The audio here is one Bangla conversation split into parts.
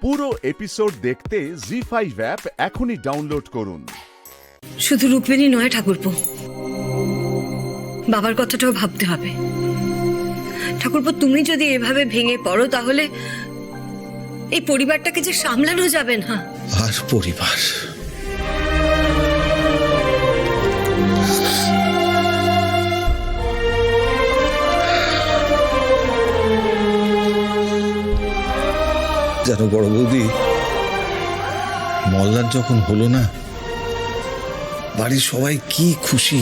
পুরো এপিসোড দেখতে জি5 অ্যাপ এখনই ডাউনলোড করুন। শুধু রূপমিনী নয় ঠাকুরপো, বাবার কথাটাও ভাবতে হবে। ঠাকুরপো, তুমি যদি এভাবে ভেঙে পড়ো তাহলে এই পরিবারটাকে যে সামলানো যাবে না। আর পরিবার জানো বড় বৌদি, মল্লার যখন হলো না, বাড়ির সবাই কি খুশি।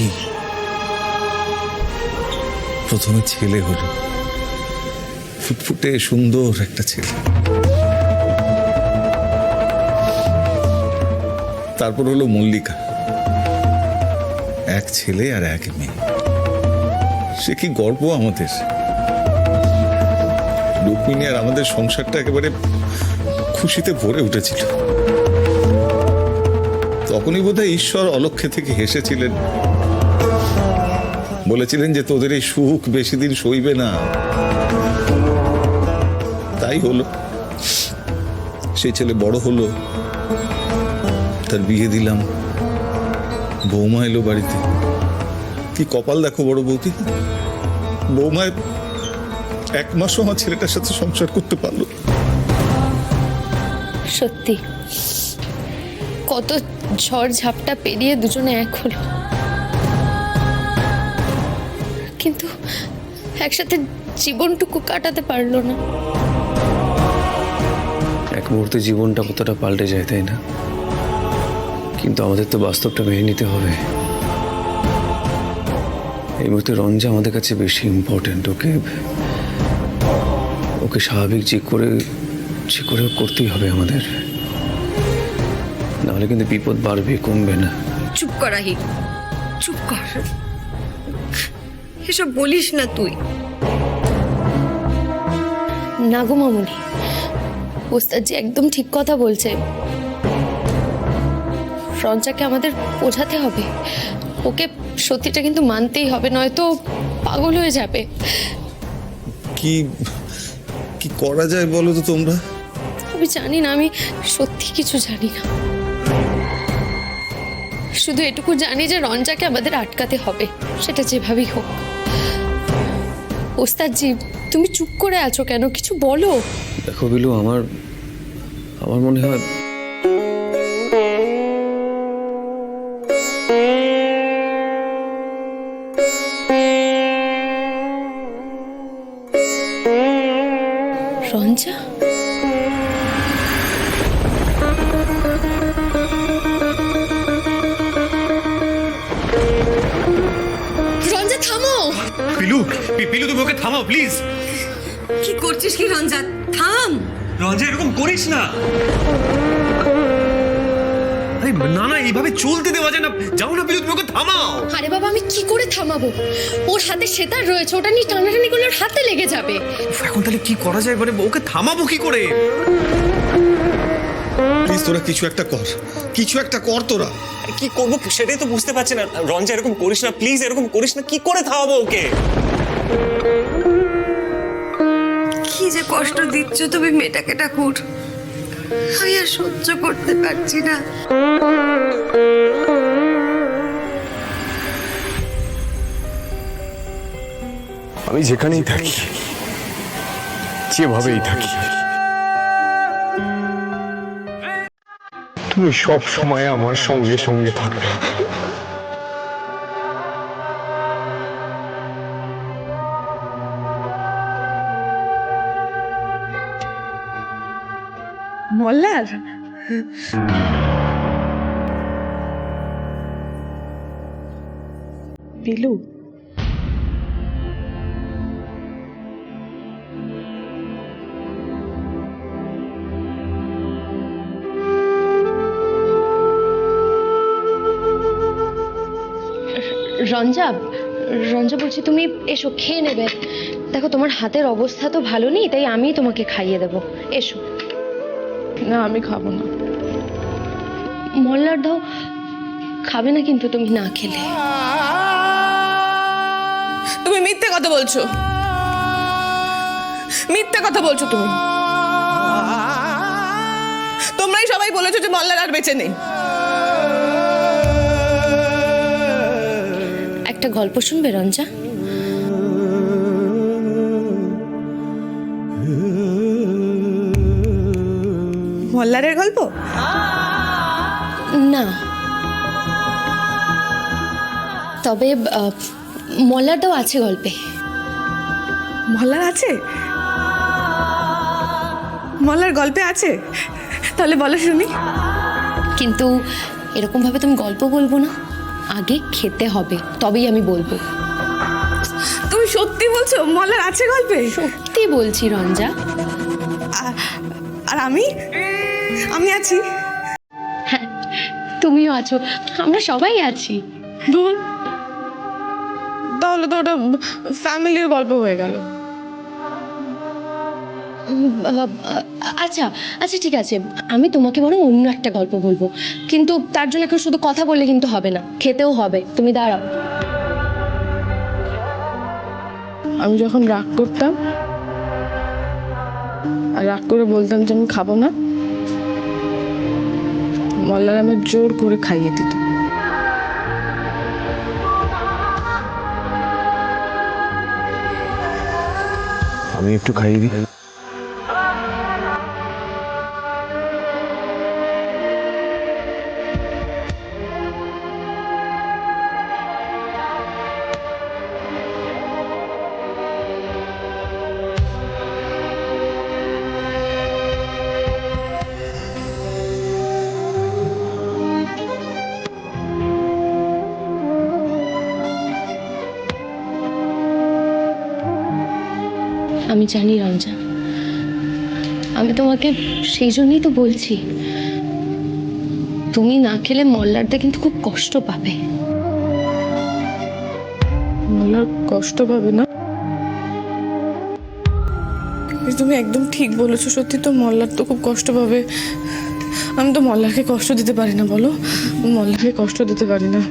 প্রথমে ছেলে হলো, ফুটফুটে সুন্দর একটা ছেলে। তারপর হলো মল্লিকা, এক ছেলে আর এক মেয়ে। সে কি গর্ব আমাদের। রুক্মিণী আর আমাদের সংসারটা একেবারে খুশিতে ভরে উঠেছিল। তখনই বোধহয় ঈশ্বর অলক্ষ্যে থেকে হেসেছিলেন, বলেছিলেন যে তোদের এই সুখ বেশি দিন সইবে না। তাই হলো, সেই ছেলে বড় হলো, তার বিয়ে দিলাম, বৌমা এলো বাড়িতে। কি কপাল দেখো বড় বৌদি, বৌমায় এক মাসও আমার ছেলেটার সাথে সংসার করতে পারলো। সত্যি কত ঝড় ঝাপটা পেরিয়ে দুজনে এক হলো, কিন্তু একসাথে জীবনটুকু কাটাতে পারলো না। এক মুহূর্তে জীবনটা কতটা পাল্টে যায়, তাই না? কিন্তু আমাদের তো বাস্তবটা মেনে নিতে হবে। এই মুহূর্তে রঞ্জা আমাদের কাছে বেশি ইম্পর্টেন্ট। ওকে স্বাভাবিক যে করে করতেই হবে আমাদের, নাহলে কিন্তু বিপদ বাড়বে, কমবে না। চুপ কর আহির, চুপ কর, এসব বলিস না তুই। না গো মামুনি, ওস্তাদজি একদম ঠিক কথা বলছে। রঞ্জাকে আমাদের বোঝাতে হবে, ওকে সত্যিটা কিন্তু মানতেই হবে, নয়তো পাগল হয়ে যাবে। কি কি করা যায় বলো তো তোমরা? আমি জানি না, আমি সত্যি কিছু জানি না। শুধু এটুকু জানি যে রঞ্জাকে আমাদের আটকাতে হবে, সেটা যেভাবেই হোক। ওস্তাদজি, তুমি চুপ করে আছো কেন? কিছু বলো। দেখো বিলু, আমার মনে হয় রঞ্জা, রঞ্জা থামো। পিলু, পিলু তুমি ওকে থামাও প্লিজ। কি করছিস কি রঞ্জা? থাম। রঞ্জা, এরকম করিস না। আরে না না, এইভাবে চলতে দেওয়া যায় না। যাও না পিলু, তুমি ওকে থামাও। আরে বাবা, আমি কি করে থামাবো? ওর হাতে সেতার রয়েছে, ওটা নিয়ে টানাটানি করলে ওর হাতে লেগে যাবে। এখন তাহলে কি করা যায়? মানে ওকে থামাবো কি করে? প্লিজ তোরা কিছু একটা কর তোরা। কি করবো সেটাই তো বুঝতে পারছি না। রঞ্জা, এরকম করিস না প্লিজ, এরকম করিস না। কি করে থামাবো ওকে? কি যে কষ্ট দিচ্ছ তুমি মেয়েটাকে ঠাকুর, আমি আর সহ্য করতে পারছি না। আমি যেখানেই থাকি, যেভাবেই থাকি, তুমি সব সময় আমার সঙ্গে সঙ্গে থাকবে। মল্লার বিলু, রঞ্জা, বলছি তুমি এসো, খেয়ে নেবে। দেখো তোমার হাতের অবস্থা তো ভালো নেই, তাই আমি তোমাকে খাইয়ে দেবো। এসো। না আমি খাবো না। মল্লার দাও, খাবে না কিন্তু তুমি না খেলে। তুমি মিথ্যে কথা বলছো, মিথ্যে কথা বলছো তুমি। তোমরাই সবাই বলেছো যে মল্লার আর বেঁচে নেই। একটা গল্প শুনবে রঞ্জা? মল্লারের গল্প? না, তবে মল্লারটাও আছে গল্পে। মল্লার আছে? মল্লার গল্পে আছে? তাহলে বলো শুনি। কিন্তু এরকম ভাবে তুমি গল্প বলবো না, আগে খেতে হবে, তবেই আমি বলবো। তুমি সত্যি বলছো মল্লার আছে গল্পে? সত্যি বলছি রঞ্জা। আর আমি আছি। হ্যাঁ, তুমিও আছো, আমরা সবাই আছি। তাহলে তো ওটা ফ্যামিলির গল্প হয়ে গেল। আচ্ছা আচ্ছা, ঠিক আছে, আমি তোমাকে বরং অন্য একটা গল্প বলবো, কিন্তু তার জন্য এখন শুধু কথা বললে কিন্তু হবে না, খেতেও হবে। তুমি দাঁড়াও। আমি যখন রাগ করতাম আর রাগ করে বলতাম যে আমি খাবো না, মল্লার আমার জোর করে খাইয়ে দিত। আমি একটু খাইয়ে দিই। আমি জানি রঞ্জা, আমি তোমাকে সেই জন্যই তো বলছি, তুমি না খেলে মল্লারদা কিন্তু খুব কষ্ট পাবে। মল্লার কষ্ট পাবে না? তুমি একদম ঠিক বলেছো, সত্যি তো মল্লার তো খুব কষ্ট পাবে। আমি তো মল্লারকে কষ্ট দিতে পারি না, বলো, মল্লারকে কষ্ট দিতে পারি না।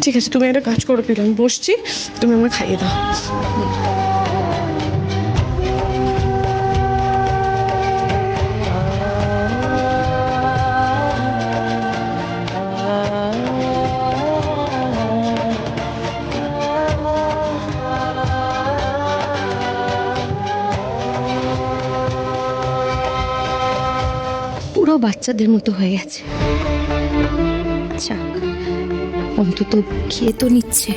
ঠিক আছে, তুমি একটা কাজ করো, আমি বসছি, তুমি আমাকে খাইয়ে দাও। পুরো বাচ্চাদের মতো হয়ে গেছে। আচ্ছা, অন্তত খেয়ে তো নিচ্ছে,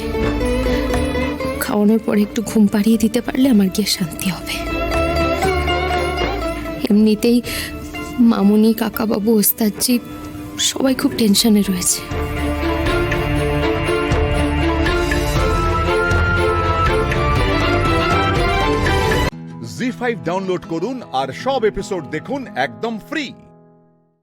খাওয়ানোর পরে একটু ঘুম পাড়িয়ে দিতে পারলে আমার গিয়ে শান্তি হবে। এমনিতেই মামুনি, কাকাবাবু, ওস্তাদজি সবাই খুব টেনশনে রয়েছে। জি5 ডাউনলোড করুন আর সব এপিসোড দেখুন একদম ফ্রি।